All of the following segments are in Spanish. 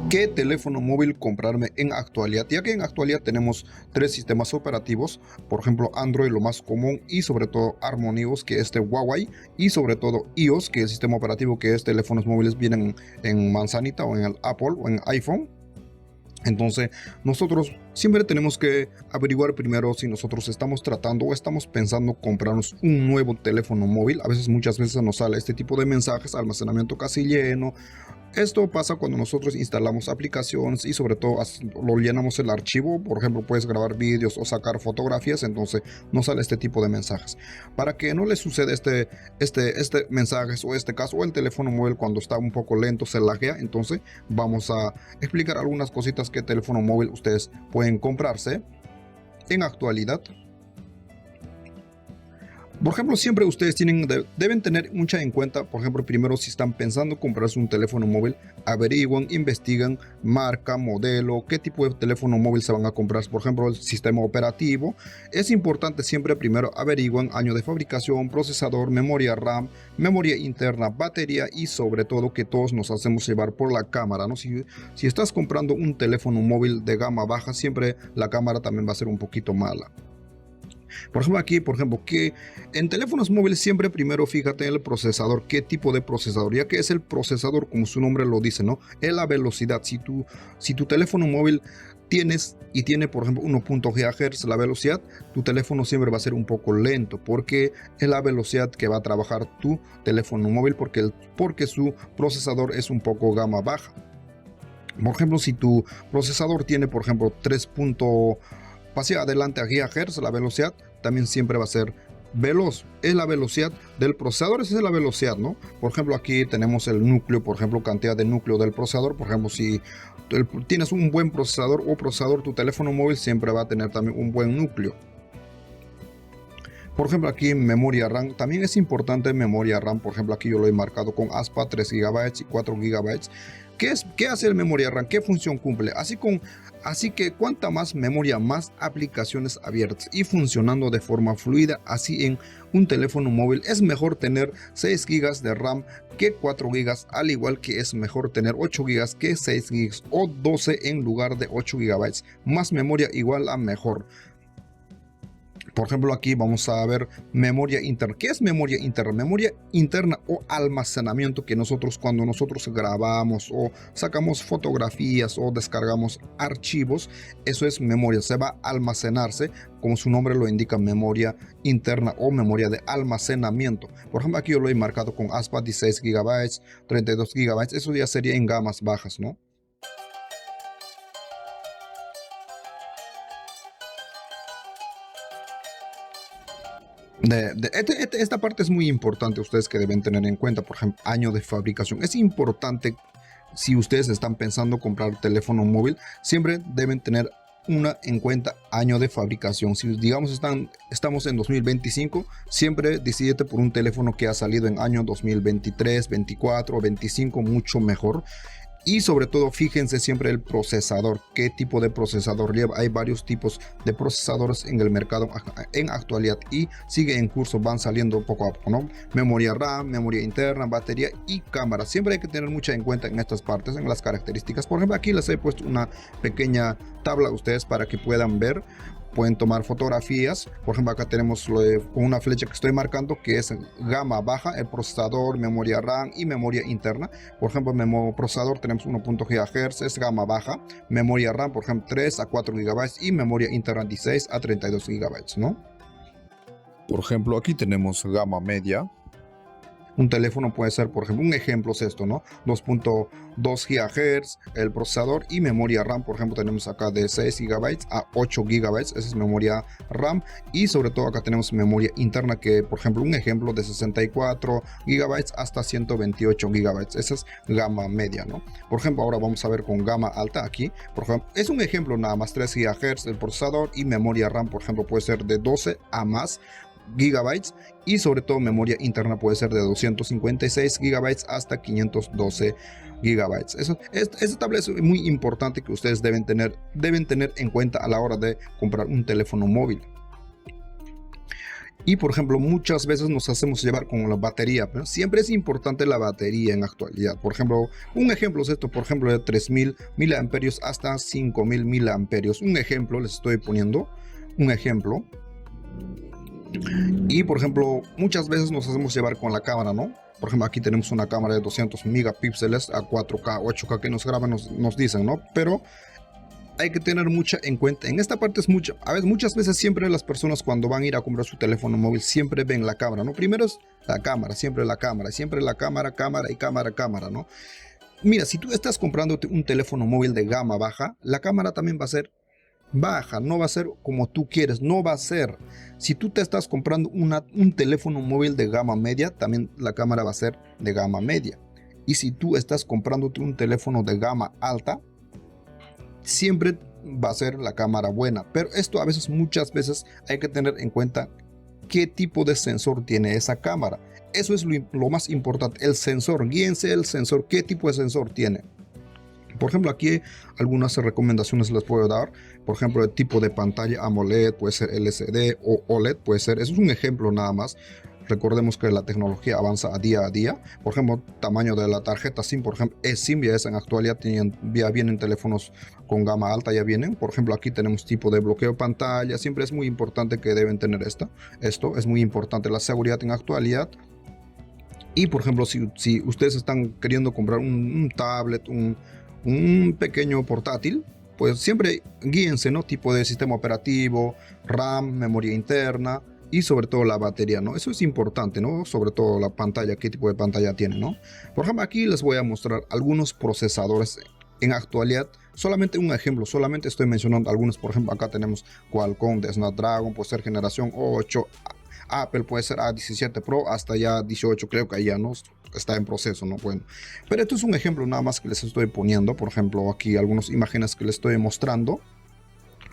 ¿Qué teléfono móvil comprarme en actualidad? Ya que en actualidad tenemos tres sistemas operativos, por ejemplo Android, lo más común, y sobre todo HarmonyOS, que es de Huawei, y sobre todo iOS, que es el sistema operativo que es teléfonos móviles vienen en manzanita o en el Apple o en iPhone. Entonces, nosotros siempre tenemos que averiguar primero si nosotros estamos tratando o estamos pensando comprarnos un nuevo teléfono móvil. Muchas veces nos sale este tipo de mensajes: almacenamiento casi lleno. Esto pasa cuando nosotros instalamos aplicaciones y sobre todo lo llenamos el archivo. Por ejemplo, puedes grabar vídeos o sacar fotografías, entonces nos sale este tipo de mensajes. Para que no les suceda este mensaje o este caso, o el teléfono móvil cuando está un poco lento se laguea, entonces vamos a explicar algunas cositas que teléfono móvil ustedes pueden comprarse en actualidad. Por ejemplo, siempre ustedes deben tener mucha en cuenta. Por ejemplo, primero, si están pensando comprarse un teléfono móvil, averiguan, investigan marca, modelo, qué tipo de teléfono móvil se van a comprar. Por ejemplo, el sistema operativo. Es importante siempre primero averiguan año de fabricación, procesador, memoria RAM, memoria interna, batería y sobre todo que todos nos hacemos llevar por la cámara, ¿no? Si estás comprando un teléfono móvil de gama baja, siempre la cámara también va a ser un poquito mala. Por ejemplo, aquí, que en teléfonos móviles siempre primero fíjate en el procesador, qué tipo de procesador, ya que es el procesador, como su nombre lo dice, ¿no? Es la velocidad. Si tu teléfono móvil tiene, por ejemplo, 1.0 GHz la velocidad, tu teléfono siempre va a ser un poco lento, porque es la velocidad que va a trabajar tu teléfono móvil, porque su procesador es un poco gama baja. Por ejemplo, si tu procesador tiene, por ejemplo, 3. Pase adelante a GHz, la velocidad también siempre va a ser veloz. Es la velocidad del procesador, esa es la velocidad, ¿no? Por ejemplo, aquí tenemos el núcleo, por ejemplo, cantidad de núcleo del procesador. Por ejemplo, si tienes un buen procesador tu teléfono móvil siempre va a tener también un buen núcleo. Por ejemplo, aquí en memoria RAM, también es importante memoria RAM. Por ejemplo, aquí yo lo he marcado con aspa 3 GB y 4 GB. ¿Qué hace el memoria RAM? ¿Qué función cumple? Así que cuanta más memoria, más aplicaciones abiertas y funcionando de forma fluida. Así en un teléfono móvil es mejor tener 6 GB de RAM que 4 GB, al igual que es mejor tener 8 GB que 6 GB o 12 en lugar de 8 GB. Más memoria igual a mejor. Por ejemplo, aquí vamos a ver memoria interna. ¿Qué es memoria interna? Memoria interna o almacenamiento que cuando nosotros grabamos o sacamos fotografías o descargamos archivos, eso es memoria. Se va a almacenarse, como su nombre lo indica, memoria interna o memoria de almacenamiento. Por ejemplo, aquí yo lo he marcado con aspa 16 GB, 32 GB. Eso ya sería en gamas bajas, ¿no? Esta parte es muy importante, ustedes que deben tener en cuenta. Por ejemplo, año de fabricación. Es importante, si ustedes están pensando comprar teléfono móvil, siempre deben tener en cuenta año de fabricación. Si digamos estamos en 2025, siempre decídete por un teléfono que ha salido en año 2023, 24 o 25, mucho mejor. Y sobre todo, fíjense siempre el procesador, qué tipo de procesador lleva. Hay varios tipos de procesadores en el mercado en actualidad y sigue en curso, van saliendo poco a poco, ¿no? Memoria RAM, memoria interna, batería y cámara. Siempre hay que tener mucha en cuenta en estas partes, en las características. Por ejemplo, aquí les he puesto una pequeña tabla a ustedes para que puedan ver. Pueden tomar fotografías. Por ejemplo, acá tenemos con una flecha que estoy marcando, que es gama baja, el procesador, memoria RAM y memoria interna. Por ejemplo, en procesador tenemos 1.0 GHz, es gama baja. Memoria RAM, por ejemplo, 3 a 4 GB y memoria interna 16 a 32 GB, ¿no? Por ejemplo, aquí tenemos gama media. Un teléfono puede ser, por ejemplo, un ejemplo es esto, ¿no? 2.2 GHz, el procesador y memoria RAM. Por ejemplo, tenemos acá de 6 GB a 8 GB, esa es memoria RAM. Y sobre todo acá tenemos memoria interna, que por ejemplo, un ejemplo de 64 GB hasta 128 GB. Esa es gama media, ¿no? Por ejemplo, ahora vamos a ver con gama alta aquí. Por ejemplo, es un ejemplo nada más, 3 GHz el procesador y memoria RAM, por ejemplo, puede ser de 12 a más gigabytes y sobre todo memoria interna puede ser de 256 gigabytes hasta 512 gigabytes. Esta tabla es muy importante que ustedes deben tener en cuenta a la hora de comprar un teléfono móvil. Y por ejemplo, muchas veces nos hacemos llevar con la batería, pero siempre es importante la batería en actualidad. Por ejemplo, un ejemplo es esto, por ejemplo, de 3000 miliamperios hasta 5000 miliamperios. Un ejemplo, les estoy poniendo un ejemplo. Y por ejemplo, muchas veces nos hacemos llevar con la cámara, ¿no? Por ejemplo, aquí tenemos una cámara de 200 megapíxeles a 4K, 8K que nos graban, nos dicen, ¿no? Pero hay que tener mucha en cuenta. En esta parte es mucho. A veces, muchas veces siempre las personas cuando van a ir a comprar su teléfono móvil siempre ven la cámara, ¿no? Primero es la cámara, siempre la cámara, cámara y cámara, ¿no? Mira, si tú estás comprando un teléfono móvil de gama baja, la cámara también va a ser baja, no va a ser como tú quieres, no va a ser. Si tú te estás comprando un teléfono móvil de gama media, también la cámara va a ser de gama media. Y si tú estás comprándote un teléfono de gama alta, siempre va a ser la cámara buena. Pero esto a veces, muchas veces, hay que tener en cuenta qué tipo de sensor tiene esa cámara. Eso es lo más importante, el sensor. Guíense el sensor, qué tipo de sensor tiene. Por ejemplo, aquí algunas recomendaciones les puedo dar. Por ejemplo, el tipo de pantalla AMOLED, puede ser LCD o OLED, puede ser. Eso es un ejemplo nada más. Recordemos que la tecnología avanza a día. Por ejemplo, tamaño de la tarjeta SIM, por ejemplo, eSIM ya es en actualidad, ya vienen teléfonos con gama alta, ya vienen. Por ejemplo, aquí tenemos tipo de bloqueo pantalla. Siempre es muy importante que deben tener esto es muy importante, la seguridad en actualidad. Y por ejemplo, si ustedes están queriendo comprar un tablet, un pequeño portátil, pues siempre guíense, ¿no? Tipo de sistema operativo, RAM, memoria interna y sobre todo la batería, ¿no? Eso es importante, ¿no? Sobre todo la pantalla, qué tipo de pantalla tiene, ¿no? Por ejemplo, aquí les voy a mostrar algunos procesadores en actualidad. Solamente un ejemplo, solamente estoy mencionando algunos. Por ejemplo, acá tenemos Qualcomm de Snapdragon, puede ser generación 8, Apple puede ser A17 Pro hasta ya 18, creo que ya no está en proceso, ¿no? Bueno, pero esto es un ejemplo nada más que les estoy poniendo. Por ejemplo, aquí algunas imágenes que les estoy mostrando,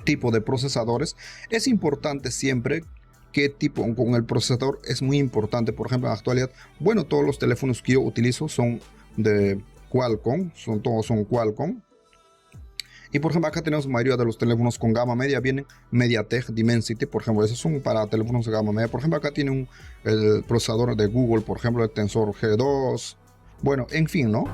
tipo de procesadores. Es importante siempre qué tipo, con el procesador es muy importante. Por ejemplo, en la actualidad, bueno, todos los teléfonos que yo utilizo son de Qualcomm, todos son Qualcomm. Y por ejemplo, acá tenemos la mayoría de los teléfonos con gama media, vienen MediaTek Dimensity, por ejemplo, esos son para teléfonos de gama media. Por ejemplo, acá tiene el procesador de Google, por ejemplo, el Tensor G2. Bueno, en fin, ¿no?